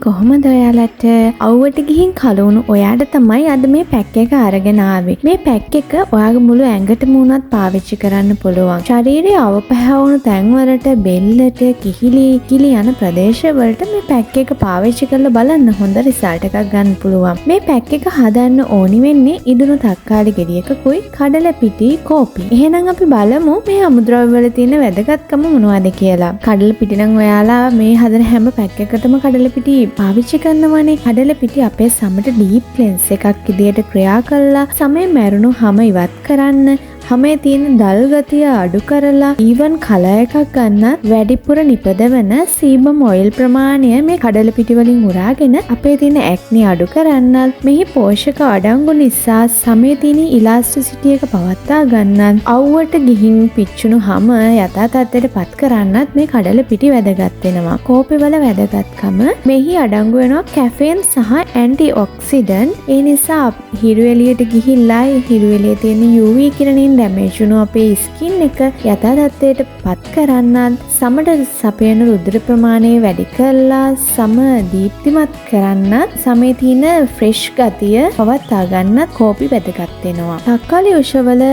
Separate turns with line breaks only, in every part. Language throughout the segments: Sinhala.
කොහොමද ඔයාලට අවුවට ගිහින් කලුණු ඔයාට තමයි අද මේ පැක් එක අරගෙන ආවේ. මේ පැක් එක ඔයාගේ මුළු ඇඟටම උනත් පාවිච්චි කරන්න පුළුවන්. ශරීරයේ අවපැහැවුණු තැන්වලට, බෙල්ලට, කිහිලි යන ප්‍රදේශවලට මේ පැක් එක පාවිච්චි කරලා බලන්න හොඳ රිසල්ට් එකක් ගන්න පුළුවන්. මේ පැක් එක හදන්න ඕනි වෙන්නේ ඉදුණු තක්කාලි ගෙඩියකකුයි කඩල පිටි කෝපි. එහෙනම් අපි බලමු මේ අමුද්‍රව්‍ය වල තියෙන වැදගත්කම මොනවද කියලා. කඩල පිටි නම් ඔයාලා මේ හදන හැම පැක් එකකටම කඩල පිටි පාවිච්චි කරනවනේ. කඩල පිටි අපේ සමට ඩීප් ක්ලෙන්ස් එකක් විදියට ක්‍රියා කරලා සමේ මැරුණු හැම ඉවත් කරන්න, හැමේ තියෙන දල් ගතිය අඩු කරලා ඊවන් කලර් එකක් ගන්නත් වැඩිපුර නිපදවන සීබම් ඔයිල් ප්‍රමාණය මේ කඩල පිටි වලින් උරාගෙන අපේ තියෙන ඇක්නි අඩු කරන්නත්, මෙහි පෝෂක අඩංගු නිසා සමේ තියෙන ඉලාස්ටිසිටි එක පවත්වා ගන්නත්, අවුවට ගිහින් පිච්චුණු හැම යථා තත්ත්වයට පත් කරන්නත් මේ කඩල පිටි වැදගත් වෙනවා. කෝපි වල වැදගත්කම මෙහි අඩංගු වෙනවා කැෆේන් සහ ඇන්ටි ඔක්සිඩන්ට්. ඒ නිසා හිරු එළියට ගිහිල්ලා හිරු එළියේ තියෙන UV කිරණින් ඩැමේජ් වුණු අපේ ස්කින් එක යථා තත්ත්වයට පත් කරන්නත්, සමට සපයන රුධිර ප්‍රමාණය වැඩි කරලා සම දීප්තිමත් කරන්නත්, සමේ තියෙන ෆ්‍රෙෂ් ගතිය පවත්වා ගන්නත් කෝපි වැදගත් වෙනවා. තක්කාලි උෂවල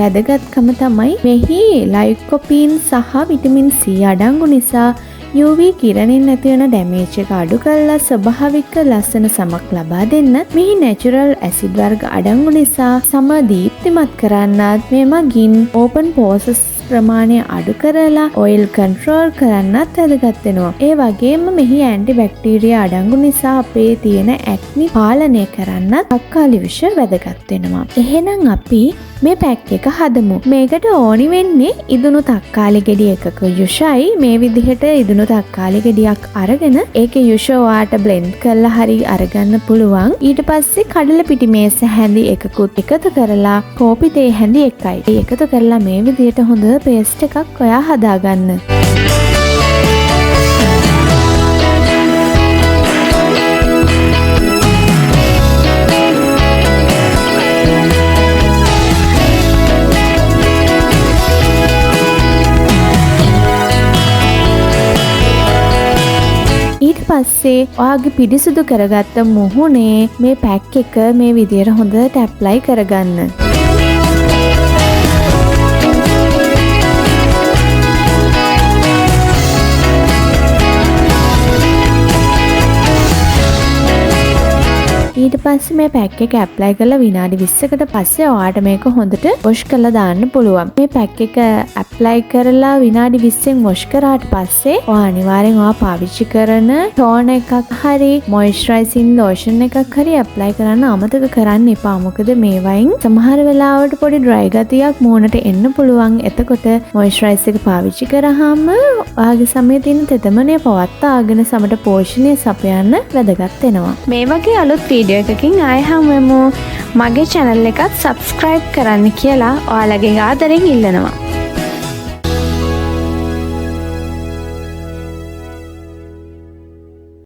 වැදගත්කම තමයි මෙහි ලයිකොපීන් සහ විටමින් C අඩංගු නිසා UV කිරණින් නැති වෙන ඩැමේජ් එක අඩු කරලා ස්වභාවික ලස්සන සමක් ලබා දෙන්න. මෙහි නැචරල් ඇසිඩ් වර්ග අඩංගු නිසා සම දීප්තිමත් කරන්නත්, මේ මගින් ඕපන් පෝසස් ප්‍රමාණය අඩු කරලා ඔයිල් කන්ට්‍රෝල් කරන්නත් වැදගත් වෙනවා. ඒ වගේම මෙහි ඇන්ටි බැක්ටීරියා අඩංගු නිසා අපේ තියෙන ඇක්නි පාලනය කරන්නත් තක්කාලි විෂ වැදගත් වෙනවා. එහෙනම් අපි මේ පැක් එක හදමු. මේකට ඕනි වෙන්නේ ඉදුණු තක්කාලි ගෙඩි එකක යුෂයි. මේ විදිහට ඉදුණු තක්කාලි ගෙඩියක් අරගෙන ඒකේ යුෂ ඔයාට බ්ලෙන්ඩ් කරලා හරි අරගන්න පුළුවන්. ඊට පස්සේ කඩල පිටි මේස හැඳි එකකුත් එකතු කරලා කෝපි තේ හැඳි එකයි එකතු කරලා මේ විදිහට හොඳ පේස්ට් එකක් ඔයා හදාගන්න. පස්සේ ඔයාගේ පිරිසිදු කරගත්ත මුහුණේ මේ පැක් එක මේ විදියට හොඳට ඇප්ලයි කරගන්න. ඊට පස්සේ මේ පැක් එක ඇප්ලයි කරලා විනාඩි 20කට පස්සේ ඔයාට මේක හොඳට වොෂ් කරලා දාන්න පුළුවන්. මේ පැක් එක ඇප්ලයි කරලා විනාඩි 20න් වොෂ් කරාට පස්සේ ඔයා අනිවාර්යෙන් ඔයා පාවිච්චි කරන ටෝන එකක් හරි මොයිස්චරයිසින් ලෝෂන් එකක් හරි ඇප්ලයි කරන්න අමතක කරන්න එපා. මොකද මේ වයින් සමහර වෙලාවට පොඩි ඩ්‍රයි ගතියක් මූණට එන්න පුළුවන්. එතකොට මොයිස්චරයිස් එක පාවිච්චි කරාම ඔයාගේ සමේ තියෙන තෙතමනය පවත්වාගෙන සමට පෝෂණය සපයන්න වැදගත් වෙනවා. මේ වගේ අලුත් වීඩියෝ එකකින් ආයෙ හමුවෙමු. මගේ channel එකත් subscribe කරන්න කියලා ඔයාලගෙන් ආදරෙන් ඉල්ලනවා.